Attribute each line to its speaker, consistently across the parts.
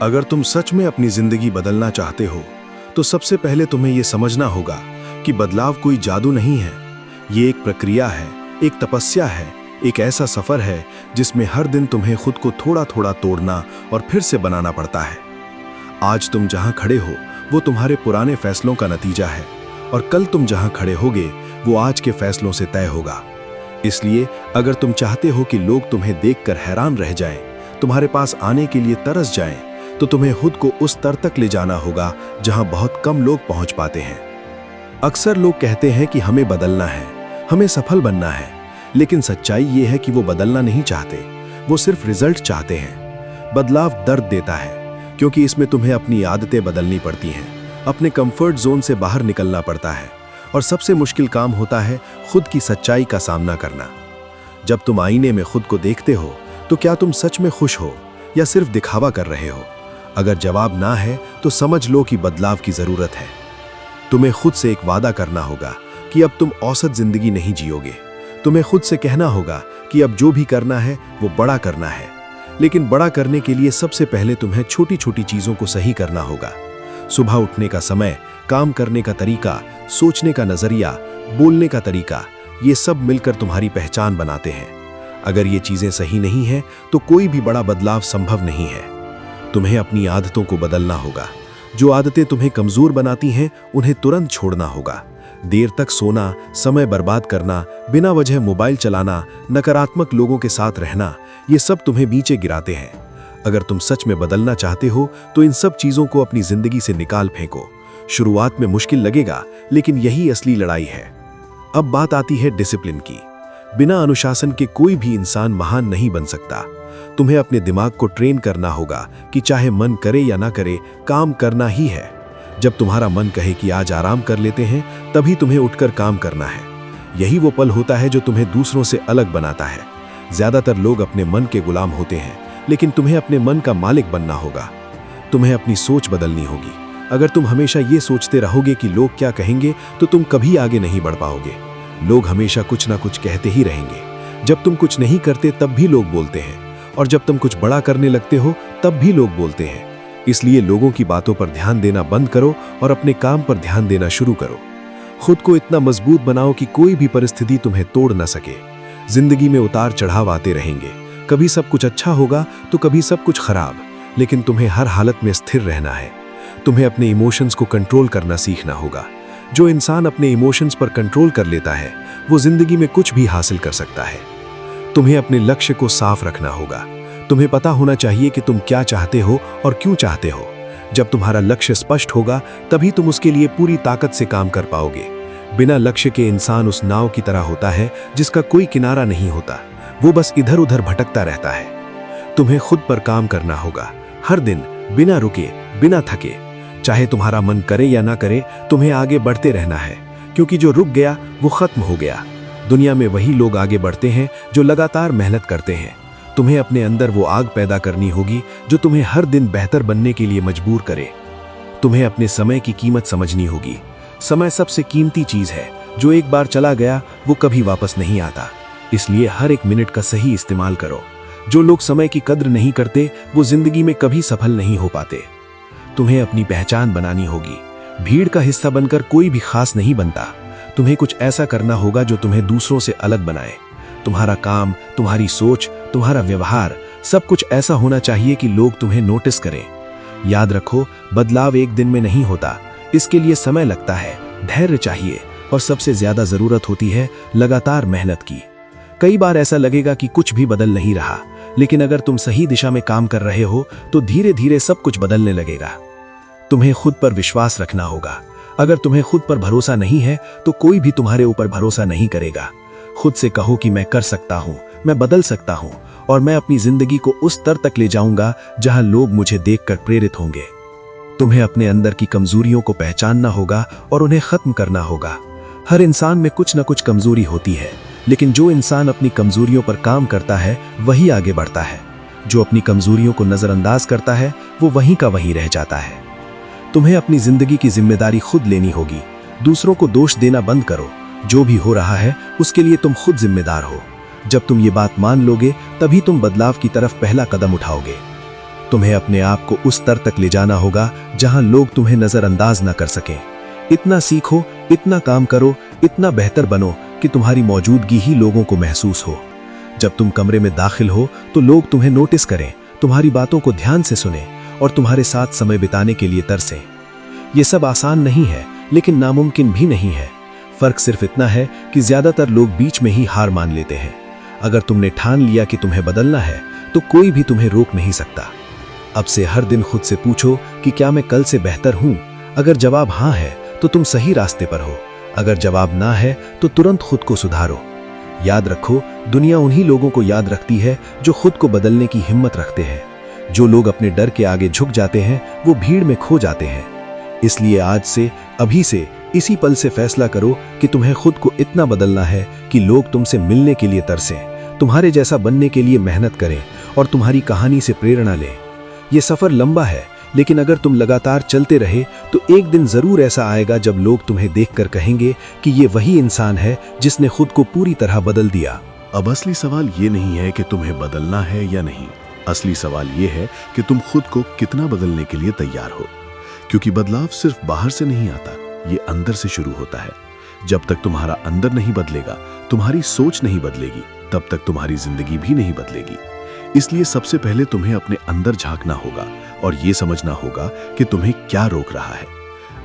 Speaker 1: अगर तुम सच में अपनी जिंदगी बदलना चाहते हो तो सबसे पहले तुम्हें यह समझना होगा कि बदलाव कोई जादू नहीं है। ये एक प्रक्रिया है, एक तपस्या है, एक ऐसा सफर है जिसमें हर दिन तुम्हें खुद को थोड़ा थोड़ा तोड़ना और फिर से बनाना पड़ता है। आज तुम जहां खड़े हो वो तुम्हारे पुराने फैसलों का नतीजा है और कल तुम जहां खड़े होगे वो आज के फैसलों से तय होगा। इसलिए अगर तुम चाहते हो कि लोग तुम्हें देखकर हैरान रह जाएं, तुम्हारे पास आने के लिए तरस जाएं, तो तुम्हें खुद को उस स्तर तक ले जाना होगा जहां बहुत कम लोग पहुंच पाते हैं। अक्सर लोग कहते हैं कि हमें बदलना है, हमें सफल बनना है, लेकिन सच्चाई ये है कि वो बदलना नहीं चाहते, वो सिर्फ रिजल्ट चाहते हैं। बदलाव दर्द देता है क्योंकि इसमें तुम्हें अपनी आदतें बदलनी पड़ती हैं, अपने कंफर्ट जोन से बाहर निकलना पड़ता है और सबसे मुश्किल काम होता है खुद की सच्चाई का सामना करना। जब तुम आईने में खुद को देखते हो तो क्या तुम सच में खुश हो या सिर्फ दिखावा कर रहे हो? अगर जवाब ना है तो समझ लो कि बदलाव की जरूरत है। तुम्हें खुद से एक वादा करना होगा कि अब तुम औसत जिंदगी नहीं जियोगे। तुम्हें खुद से कहना होगा कि अब जो भी करना है वो बड़ा करना है, लेकिन बड़ा करने के लिए सबसे पहले तुम्हें छोटी छोटी चीजों को सही करना होगा। सुबह उठने का समय, काम करने का तरीका, सोचने का नजरिया, बोलने का तरीका, ये सब मिलकर तुम्हारी पहचान बनाते हैं। अगर ये चीजें सही नहीं हैं तो कोई भी बड़ा बदलाव संभव नहीं है। तुम्हें अपनी आदतों को बदलना होगा। जो आदतें तुम्हें कमजोर बनाती हैं उन्हें तुरंत छोड़ना होगा। देर तक सोना, समय बर्बाद करना, बिना वजह मोबाइल चलाना, नकारात्मक लोगों के साथ रहना, ये सब तुम्हें नीचे गिराते हैं। अगर तुम सच में बदलना चाहते हो तो इन सब चीजों को अपनी जिंदगी से निकाल फेंको। शुरुआत में मुश्किल लगेगा, लेकिन यही असली लड़ाई है। अब बात आती है डिसिप्लिन की। बिना अनुशासन के कोई भी इंसान महान नहीं बन सकता। तुम्हें अपने दिमाग को ट्रेन करना होगा कि चाहे मन करे या ना करे, काम करना ही है। जब तुम्हारा मन कहे कि आज आराम कर लेते हैं, तभी तुम्हें उठकर काम करना है। यही वो पल होता है जो तुम्हें दूसरों से अलग बनाता है। ज्यादातर लोग अपने मन के गुलाम होते हैं, लेकिन तुम्हें अपने मन का मालिक बनना होगा। तुम्हें अपनी सोच बदलनी होगी। अगर तुम हमेशा ये सोचते रहोगे कि लोग क्या कहेंगे, तो तुम कभी आगे नहीं बढ़ पाओगे। लोग हमेशा कुछ ना कुछ कहते ही रहेंगे। जब तुम कुछ नहीं करते तब भी लोग बोलते हैं, और जब तुम कुछ बड़ा करने लगते हो तब भी लोग बोलते हैं। इसलिए लोगों की बातों पर ध्यान देना बंद करो और अपने काम पर ध्यान देना शुरू करो। खुद को इतना मजबूत बनाओ कि कोई भी परिस्थिति तुम्हें तोड़ न सके। जिंदगी में उतार चढ़ाव आते रहेंगे। कभी सब कुछ अच्छा होगा तो कभी सब कुछ खराब, लेकिन तुम्हें हर हालत में स्थिर रहना है। तुम्हें अपने इमोशंस को कंट्रोल करना सीखना होगा। जो इंसान अपने इमोशंस पर कंट्रोल कर लेता है वो जिंदगी में कुछ भी हासिल कर सकता है। तुम्हें अपने लक्ष्य को साफ रखना होगा। तुम्हें पता होना चाहिए कि तुम क्या चाहते हो और क्यों चाहते हो। जब तुम्हारा लक्ष्य स्पष्ट होगा तभी तुम उसके लिए पूरी ताकत से काम कर पाओगे। बिना लक्ष्य के इंसान उस नाव की तरह होता है जिसका कोई किनारा नहीं होता, वो बस इधर उधर भटकता रहता है। तुम्हें खुद पर काम करना होगा, हर दिन, बिना रुके, बिना थके। चाहे तुम्हारा मन करे या ना करे, तुम्हें आगे बढ़ते रहना है, क्योंकि जो रुक गया वो खत्म हो गया। दुनिया में वही लोग आगे बढ़ते हैं जो लगातार मेहनत करते हैं। तुम्हें अपने अंदर वो आग पैदा करनी होगी जो तुम्हें हर दिन बेहतर बनने के लिए मजबूर करे। तुम्हें अपने समय की कीमत समझनी होगी। समय सबसे कीमती चीज है। जो एक बार चला गया वो कभी वापस नहीं आता। इसलिए हर एक मिनट का सही इस्तेमाल करो। जो लोग समय की कद्र नहीं करते वो जिंदगी में कभी सफल नहीं हो पाते। तुम्हें अपनी पहचान बनानी होगी। भीड़ का हिस्सा बनकर कोई भी खास नहीं बनता। तुम्हें कुछ ऐसा करना होगा जो तुम्हें दूसरों से अलग बनाए। तुम्हारा काम, तुम्हारी सोच, तुम्हारा व्यवहार, सब कुछ ऐसा होना चाहिए कि लोग तुम्हें नोटिस करें। याद रखो, बदलाव एक दिन में नहीं होता। इसके लिए समय लगता है, धैर्य चाहिए और सबसे ज्यादा जरूरत होती है लगातार मेहनत की। कई बार ऐसा लगेगा कि कुछ भी बदल नहीं रहा, लेकिन अगर तुम सही दिशा में काम कर रहे हो तो धीरे धीरे सब कुछ बदलने लगेगा। तुम्हें खुद पर विश्वास रखना होगा। अगर तुम्हें खुद पर भरोसा नहीं है तो कोई भी तुम्हारे ऊपर भरोसा नहीं करेगा। खुद से कहो कि मैं कर सकता हूं, मैं बदल सकता हूं और मैं अपनी जिंदगी को उस स्तर तक ले जाऊंगा जहां लोग मुझे देखकर प्रेरित होंगे। तुम्हें अपने अंदर की कमजोरियों को पहचानना होगा और उन्हें खत्म करना होगा। हर इंसान में कुछ न कुछ कमजोरी होती है, लेकिन जो इंसान अपनी कमजोरियों पर काम करता है वही आगे बढ़ता है। जो अपनी कमजोरियों को नजरअंदाज करता है वो वहीं का वहीं रह जाता है। तुम्हें अपनी जिंदगी की जिम्मेदारी खुद लेनी होगी। दूसरों को दोष देना बंद करो। जो भी हो रहा है उसके लिए तुम खुद जिम्मेदार हो। जब तुम ये बात मान लोगे तभी तुम बदलाव की तरफ पहला कदम उठाओगे। तुम्हें अपने आप को उस स्तर तक ले जाना होगा जहां लोग तुम्हें नजरअंदाज ना कर सकें। इतना सीखो, इतना काम करो, इतना बेहतर बनो कि तुम्हारी मौजूदगी ही लोगों को महसूस हो। जब तुम कमरे में दाखिल हो तो लोग तुम्हें नोटिस करें, तुम्हारी बातों को ध्यान से सुने और तुम्हारे साथ समय बिताने के लिए तरसें। ये सब आसान नहीं है, लेकिन नामुमकिन भी नहीं है। फर्क सिर्फ इतना है कि ज्यादातर लोग बीच में ही हार मान लेते हैं। अगर तुमने ठान लिया कि तुम्हें बदलना है तो कोई भी तुम्हें रोक नहीं सकता। अब से हर दिन खुद से पूछो कि क्या मैं कल से बेहतर हूं? अगर जवाब हाँ है तो तुम सही रास्ते पर हो। अगर जवाब ना है तो तुरंत खुद को सुधारो। याद रखो, दुनिया उन्हीं लोगों को याद रखती है जो खुद को बदलने की हिम्मत रखते हैं। जो लोग अपने डर के आगे झुक जाते हैं वो भीड़ में खो जाते हैं। इसलिए आज से, अभी से, इसी पल से फैसला करो कि तुम्हें खुद को इतना बदलना है कि लोग तुमसे मिलने के लिए तरसें, तुम्हारे जैसा बनने के लिए मेहनत करें और तुम्हारी कहानी से प्रेरणा लें। ये सफर लंबा है, लेकिन अगर तुम लगातार चलते रहे तो एक दिन जरूर ऐसा आएगा जब लोग तुम्हें देखकर कहेंगे कि ये वही इंसान है जिसने खुद को पूरी तरह बदल दिया।
Speaker 2: अब असली सवाल ये नहीं है कि तुम्हें बदलना है या नहीं। असली सवाल ये है कि तुम खुद को कितना बदलने के लिए तैयार हो। क्योंकि बदलाव सिर्फ बाहर से नहीं आता, ये अंदर से शुरू होता है। जब तक तुम्हारा अंदर नहीं बदलेगा, तुम्हारी सोच नहीं बदलेगी, तब तक तुम्हारी जिंदगी भी नहीं बदलेगी। इसलिए सबसे पहले तुम्हें अपने अंदर झांकना होगा और ये समझना होगा कि तुम्हें क्या रोक रहा है।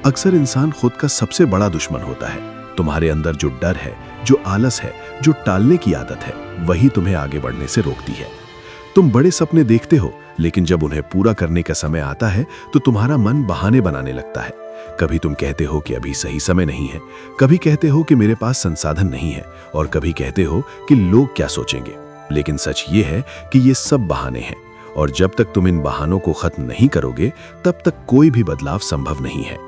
Speaker 2: अक्सर इंसान खुद का सबसे बड़ा दुश्मन होता है। तुम्हारे अंदर जो डर है, जो आलस है, जो टालने की आदत है, वही तुम्हें आगे बढ़ने से रोकती है। तुम बड़े सपने देखते हो, लेकिन जब उन्हें पूरा करने का समय आता है तो तुम्हारा मन बहाने बनाने लगता है। कभी तुम कहते हो कि अभी सही समय नहीं है, कभी कहते हो कि मेरे पास संसाधन नहीं है, और कभी कहते हो कि लोग क्या सोचेंगे। लेकिन सच ये है कि ये सब बहाने हैं, और जब तक तुम इन बहानों को खत्म नहीं करोगे तब तक कोई भी बदलाव संभव नहीं है।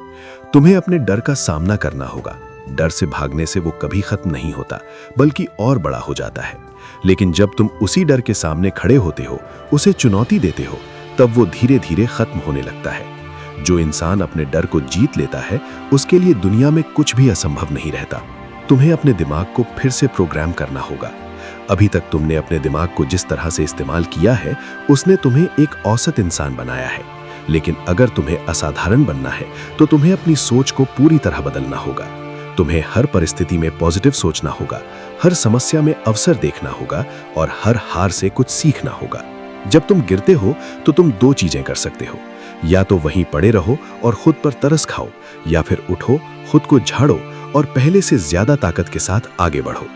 Speaker 2: तुम्हें अपने डर का सामना करना होगा। डर से भागने से वो कभी खत्म नहीं होता, बल्कि और बड़ा हो जाता है। लेकिन जब तुम उसी डर के सामने खड़े होते हो, उसे चुनौती देते हो, तब वो धीरे धीरे खत्म होने लगता है। जो इंसान अपने डर को जीत लेता है, उसके लिए दुनिया में कुछ भी असंभव नहीं रहता। तुम्हें अपने दिमाग को फिर से प्रोग्राम करना होगा। अभी तक तुमने अपने दिमाग को जिस तरह से इस्तेमाल किया है, उसने तुम्हें एक औसत इंसान बनाया है। लेकिन अगर तुम्हें असाधारण बनना है तो तुम्हें अपनी सोच को पूरी तरह बदलना होगा। तुम्हें हर परिस्थिति में पॉजिटिव सोचना होगा, हर समस्या में अवसर देखना होगा और हर हार से कुछ सीखना होगा। जब तुम गिरते हो तो तुम दो चीजें कर सकते हो, या तो वहीं पड़े रहो और खुद पर तरस खाओ, या फिर उठो, खुद को झाड़ो और पहले से ज्यादा ताकत के साथ आगे बढ़ो।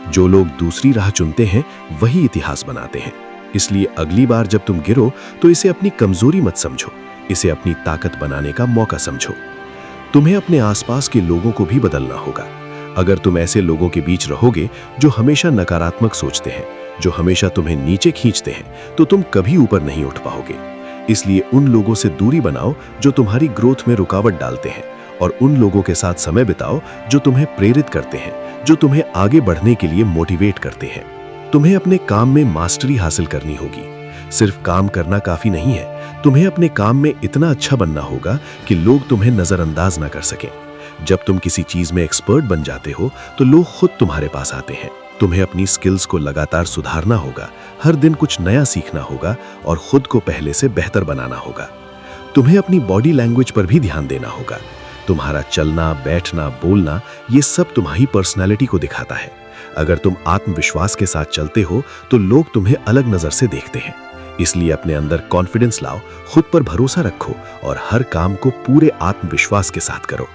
Speaker 2: जो लोग दूसरी राह चुनते हैं वही इतिहास बनाते हैं। इसलिए अगली बार जब तुम गिरो तो इसे अपनी कमजोरी मत समझो, इसे अपनी ताकत बनाने का मौका समझो। तुम्हें अपने आसपास के लोगों को भी बदलना होगा। अगर तुम ऐसे लोगों के बीच रहोगे जो हमेशा नकारात्मक सोचते हैं, जो हमेशा तुम्हें नीचे खींचते हैं, तो तुम कभी ऊपर नहीं उठ पाओगे। इसलिए उन लोगों से दूरी बनाओ जो तुम्हारी ग्रोथ में रुकावट डालते हैं, और उन लोगों के साथ समय बिताओ जो तुम्हें प्रेरित करते हैं, जो तुम्हें आगे बढ़ने के लिए मोटिवेट करते हैं। तुम्हें अपने काम में मास्टरी हासिल करनी होगी। सिर्फ काम करना काफी नहीं है, तुम्हें अपने काम में इतना अच्छा बनना होगा कि लोग तुम्हें नजरअंदाज ना कर सकें। जब तुम किसी चीज में एक्सपर्ट बन जाते हो तो लोग खुद तुम्हारे पास आते हैं। तुम्हें अपनी स्किल्स को लगातार सुधारना होगा, हर दिन कुछ नया सीखना होगा और खुद को पहले से बेहतर बनाना होगा। तुम्हें अपनी बॉडी लैंग्वेज पर भी ध्यान देना होगा। तुम्हारा चलना, बैठना, बोलना, ये सब तुम्हारी पर्सनैलिटी को दिखाता है। अगर तुम आत्मविश्वास के साथ चलते हो तो लोग तुम्हें अलग नजर से देखते हैं। इसलिए अपने अंदर कॉन्फिडेंस लाओ, खुद पर भरोसा रखो और हर काम को पूरे आत्मविश्वास के साथ करो।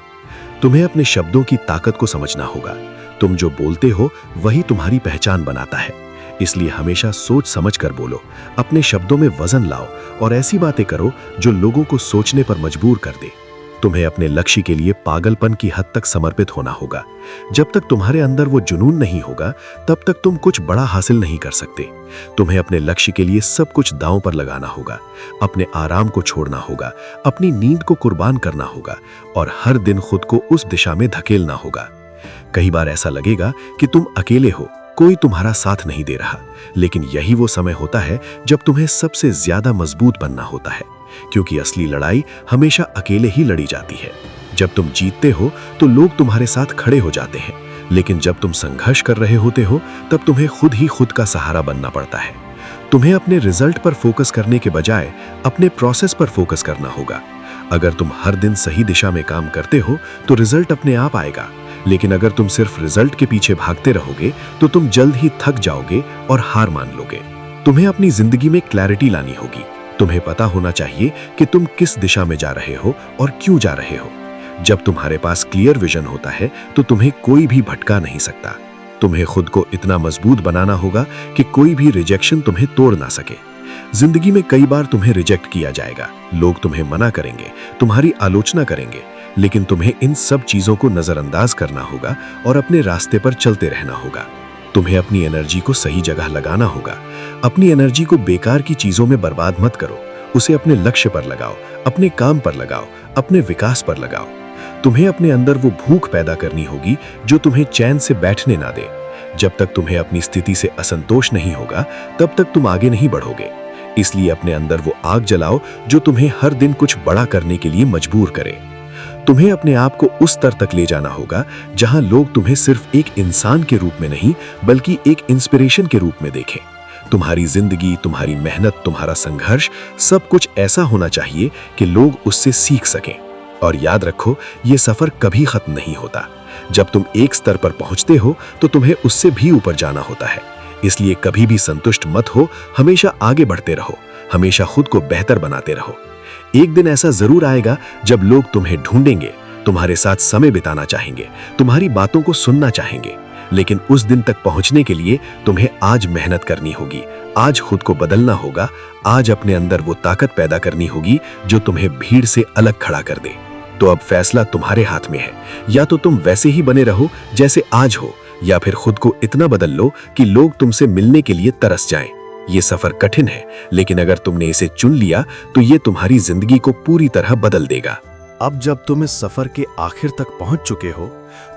Speaker 2: तुम्हें अपने शब्दों की ताकत को समझना होगा। तुम जो बोलते हो वही तुम्हारी पहचान बनाता है। इसलिए हमेशा सोच समझ कर बोलो, अपने शब्दों में वजन लाओ और ऐसी बातें करो जो लोगों को सोचने पर मजबूर कर दे। तुम्हें अपने लक्ष्य के लिए पागलपन की हद तक समर्पित होना होगा। जब तक तुम्हारे अंदर वो जुनून नहीं होगा, तब तक तुम कुछ बड़ा हासिल नहीं कर सकते। तुम्हें अपने लक्ष्य के लिए सब कुछ दांव पर लगाना होगा, अपने आराम को छोड़ना होगा, अपनी नींद को कुर्बान करना होगा और हर दिन खुद को उस दिशा में धकेलना होगा। कई बार ऐसा लगेगा कि तुम अकेले हो, कोई तुम्हारा साथ नहीं दे रहा, लेकिन यही वो समय होता है जब तुम्हें सबसे ज्यादा मजबूत बनना होता है, क्योंकि असली लड़ाई हमेशा अकेले ही लड़ी जाती है। जब तुम जीतते हो तो लोग तुम्हारे साथ खड़े हो जाते हैं, लेकिन जब तुम संघर्ष कर रहे होते हो तब तुम्हें खुद ही खुद का सहारा बनना पड़ता है। तुम्हें अपने रिजल्ट पर फोकस करने के बजाय अपने प्रोसेस पर फोकस करना होगा। अगर तुम हर दिन सही दिशा में काम करते हो तो रिजल्ट अपने आप आएगा, लेकिन अगर तुम सिर्फ रिजल्ट के पीछे भागते रहोगे तो तुम जल्द ही थक जाओगे और हार मान लोगे। तुम्हें अपनी जिंदगी में क्लैरिटी लानी होगी। तुम्हें पता होना चाहिए कि तुम किस दिशा में जा रहे हो और क्यों जा रहे हो। जब तुम्हारे पास क्लियर विजन होता है तो तुम्हें कोई भी भटका नहीं सकता। तुम्हें खुद को इतना मजबूत बनाना होगा कि कोई भी रिजेक्शन तुम्हें तोड़ ना सके। जिंदगी में कई बार तुम्हें रिजेक्ट किया जाएगा, लोग तुम्हें मना करेंगे, तुम्हारी आलोचना करेंगे, लेकिन तुम्हें इन सब चीजों को नजरअंदाज करना होगा और अपने रास्ते पर चलते रहना होगा। तुम्हें अपनी एनर्जी को सही जगह लगाना होगा। अपनी एनर्जी को बेकार की चीजों में बर्बाद मत करो, उसे अपने लक्ष्य पर लगाओ, अपने काम पर लगाओ, अपने विकास पर लगाओ। तुम्हें अपने अंदर वो भूख पैदा करनी होगी जो तुम्हें चैन से बैठने ना दे। जब तक तुम्हें अपनी स्थिति से असंतोष नहीं होगा तब तक तुम आगे नहीं बढ़ोगे। इसलिए अपने अंदर वो आग जलाओ जो तुम्हें हर दिन कुछ बड़ा करने के लिए मजबूर करे। तुम्हें अपने आप को उस स्तर तक ले जाना होगा जहां लोग तुम्हें सिर्फ एक इंसान के रूप में नहीं बल्कि एक इंस्पिरेशन के रूप में देखें। तुम्हारी जिंदगी, तुम्हारी मेहनत, तुम्हारा संघर्ष सब कुछ ऐसा होना चाहिए कि लोग उससे सीख सकें। और याद रखो, ये सफर कभी खत्म नहीं होता। जब तुम एक स्तर पर पहुंचते हो तो तुम्हें उससे भी ऊपर जाना होता है। इसलिए कभी भी संतुष्ट मत हो, हमेशा आगे बढ़ते रहो, हमेशा खुद को बेहतर बनाते रहो। एक दिन ऐसा जरूर आएगा जब लोग तुम्हें ढूंढेंगे, तुम्हारे साथ समय बिताना चाहेंगे, तुम्हारी बातों को सुनना चाहेंगे। लेकिन उस दिन तक पहुंचने के लिए तुम्हें आज मेहनत करनी होगी, आज खुद को बदलना होगा, आज अपने अंदर वो ताकत पैदा करनी होगी जो तुम्हें भीड़ से अलग खड़ा कर दे। तो अब फैसला तुम्हारे हाथ में है। या तो तुम वैसे ही बने रहो जैसे आज हो, या फिर खुद को इतना बदल लो कि लोग तुमसे मिलने के लिए तरस जाएं। ये सफर कठिन है, लेकिन अगर तुमने इसे चुन लिया तो ये तुम्हारी जिंदगी को पूरी तरह बदल देगा।
Speaker 1: अब जब तुम इस सफर के आखिर तक पहुंच चुके हो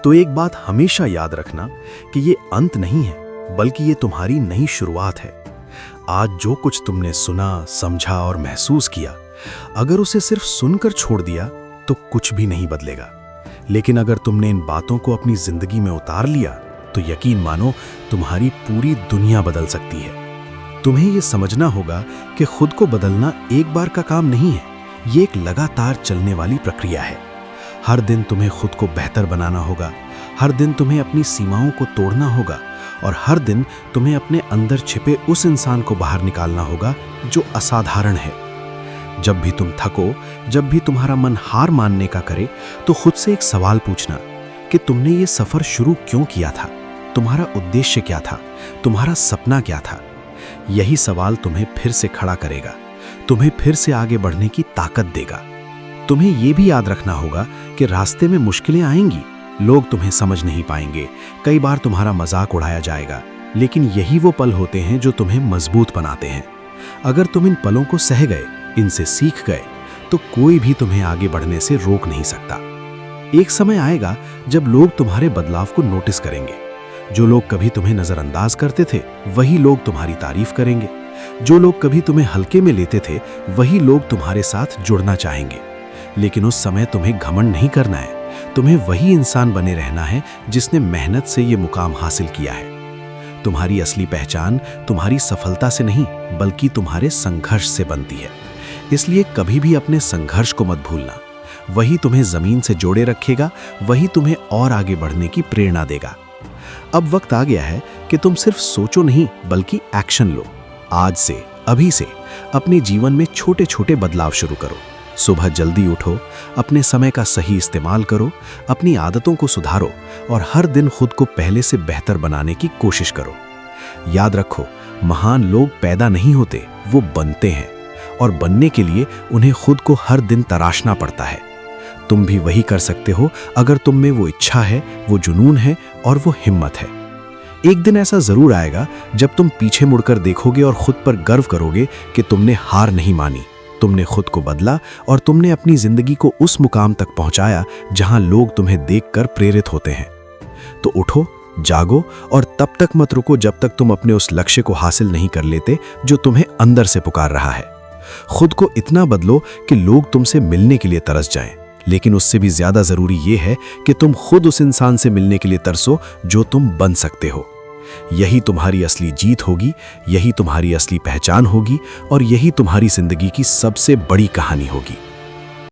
Speaker 1: तो एक बात हमेशा याद रखना कि ये अंत नहीं है, बल्कि ये तुम्हारी नई शुरुआत है। आज जो कुछ तुमने सुना, समझा और महसूस किया, अगर उसे सिर्फ सुनकर छोड़ दिया तो कुछ भी नहीं बदलेगा। लेकिन अगर तुमने इन बातों को अपनी जिंदगी में उतार लिया तो यकीन मानो तुम्हारी पूरी दुनिया बदल सकती है। तुम्हें यह समझना होगा कि खुद को बदलना एक बार का काम नहीं है, ये एक लगातार चलने वाली प्रक्रिया है। हर दिन तुम्हें खुद को बेहतर बनाना होगा, हर दिन तुम्हें अपनी सीमाओं को तोड़ना होगा और हर दिन तुम्हें अपने अंदर छिपे उस इंसान को बाहर निकालना होगा जो असाधारण है। जब भी तुम थको, जब भी तुम्हारा मन हार मानने का करे, तो खुद से एक सवाल पूछना कि तुमने ये सफर शुरू क्यों किया था, तुम्हारा उद्देश्य क्या था, तुम्हारा सपना क्या था। यही सवाल तुम्हें फिर से खड़ा करेगा, तुम्हें फिर से आगे बढ़ने की ताकत देगा। तुम्हें यह भी याद रखना होगा कि रास्ते में मुश्किलें आएंगी, लोग तुम्हें समझ नहीं पाएंगे, कई बार तुम्हारा मजाक उड़ाया जाएगा, लेकिन यही वो पल होते हैं जो तुम्हें मजबूत बनाते हैं। अगर तुम इन पलों को सह गए, इनसे सीख गए, तो कोई भी तुम्हें आगे बढ़ने से रोक नहीं सकता। एक समय आएगा जब लोग तुम्हारे बदलाव को नोटिस करेंगे। जो लोग कभी तुम्हें नजरअंदाज करते थे, वही लोग तुम्हारी तारीफ करेंगे। जो लोग कभी तुम्हें हल्के में लेते थे, वही लोग तुम्हारे साथ जुड़ना चाहेंगे। लेकिन उस समय तुम्हें घमंड नहीं करना है, तुम्हें वही इंसान बने रहना है जिसने मेहनत से ये मुकाम हासिल किया है। तुम्हारी असली पहचान तुम्हारी सफलता से नहीं, बल्कि तुम्हारे संघर्ष से बनती है। इसलिए कभी भी अपने संघर्ष को मत भूलना। वही तुम्हें जमीन से जोड़े रखेगा, वही तुम्हें और आगे बढ़ने की प्रेरणा देगा। अब वक्त आ गया है कि तुम सिर्फ सोचो नहीं, बल्कि एक्शन लो। आज से, अभी से अपने जीवन में छोटे छोटे बदलाव शुरू करो। सुबह जल्दी उठो, अपने समय का सही इस्तेमाल करो, अपनी आदतों को सुधारो और हर दिन खुद को पहले से बेहतर बनाने की कोशिश करो। याद रखो, महान लोग पैदा नहीं होते, वो बनते हैं, और बनने के लिए उन्हें खुद को हर दिन तराशना पड़ता है। तुम भी वही कर सकते हो अगर तुम में वो इच्छा है, वो जुनून है और वो हिम्मत है। एक दिन ऐसा जरूर आएगा जब तुम पीछे मुड़कर देखोगे और खुद पर गर्व करोगे कि तुमने हार नहीं मानी, तुमने खुद को बदला और तुमने अपनी जिंदगी को उस मुकाम तक पहुंचाया जहां लोग तुम्हें देखकर प्रेरित होते हैं। तो उठो, जागो और तब तक मत रुको जब तक तुम अपने उस लक्ष्य को हासिल नहीं कर लेते जो तुम्हें अंदर से पुकार रहा है। खुद को इतना बदलो कि लोग तुमसे मिलने के लिए तरस जाएं, लेकिन उससे भी ज्यादा जरूरी यह है कि तुम खुद उस इंसान से मिलने के लिए तरसो जो तुम बन सकते हो। यही तुम्हारी असली जीत होगी, यही तुम्हारी असली पहचान होगी और यही तुम्हारी जिंदगी की सबसे बड़ी कहानी होगी।